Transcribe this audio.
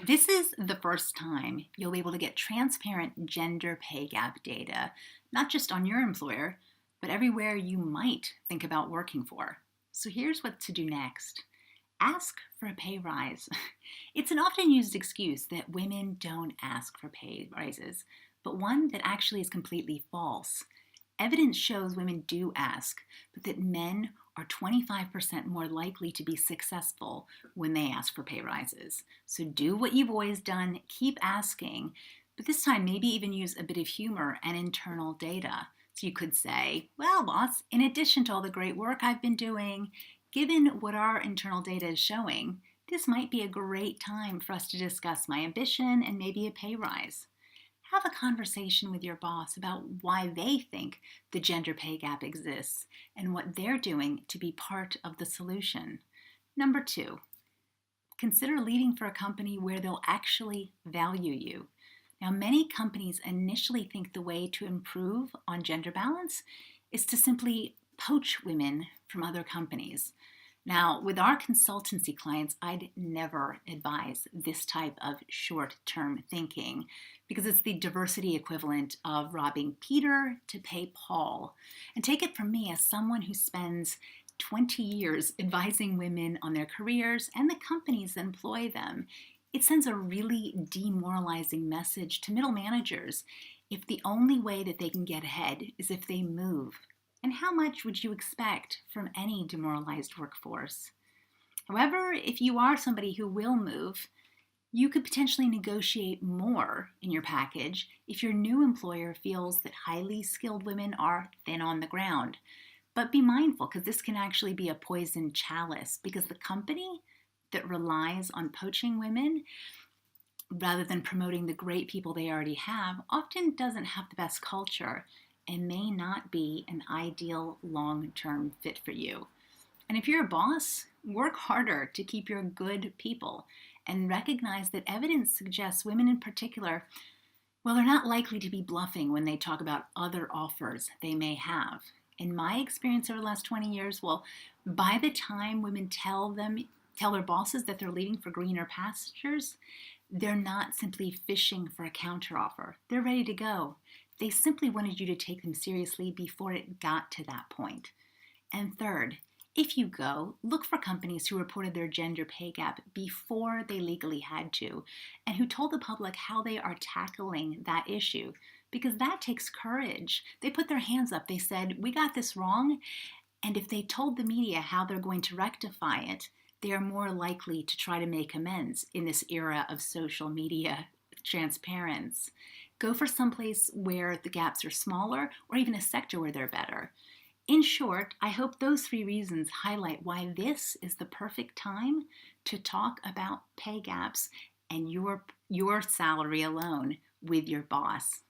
This is the first time you'll be able to get transparent gender pay gap data, not just on your employer, but everywhere you might think about working for. So here's what to do next. Ask for a pay rise. It's an often used excuse that women don't ask for pay rises, but one that actually is completely false. Evidence shows women do ask, but that men are 25% more likely to be successful when they ask for pay rises. So do what you've always done, keep asking, but this time maybe even use a bit of humor and internal data. So you could say, well, boss, in addition to all the great work I've been doing, given what our internal data is showing, this might be a great time for us to discuss my ambition and maybe a pay rise. Have a conversation with your boss about why they think the gender pay gap exists and what they're doing to be part of the solution. Number 2, consider leaving for a company where they'll actually value you. Now, many companies initially think the way to improve on gender balance is to simply poach women from other companies. Now, with our consultancy clients, I'd never advise this type of short-term thinking because it's the diversity equivalent of robbing Peter to pay Paul. And take it from me as someone who spends 20 years advising women on their careers and the companies that employ them. It sends a really demoralizing message to middle managers if the only way that they can get ahead is if they move. And how much would you expect from any demoralized workforce? However, if you are somebody who will move, you could potentially negotiate more in your package if your new employer feels that highly skilled women are thin on the ground. But be mindful, because this can actually be a poisoned chalice, because the company that relies on poaching women rather than promoting the great people they already have often doesn't have the best culture and may not be an ideal long-term fit for you. And if you're a boss, work harder to keep your good people and recognize that evidence suggests women in particular, well, they're not likely to be bluffing when they talk about other offers they may have. In my experience over the last 20 years, well, by the time women tell their bosses that they're leaving for greener pastures, they're not simply fishing for a counteroffer. They're ready to go. They simply wanted you to take them seriously before it got to that point. And third, if you go, look for companies who reported their gender pay gap before they legally had to, and who told the public how they are tackling that issue, because that takes courage. They put their hands up. They said, we got this wrong. And if they told the media how they're going to rectify it, they are more likely to try to make amends in this era of social media transparency. Go for someplace where the gaps are smaller, or even a sector where they're better. In short, I hope those 3 reasons highlight why this is the perfect time to talk about pay gaps and your salary alone with your boss.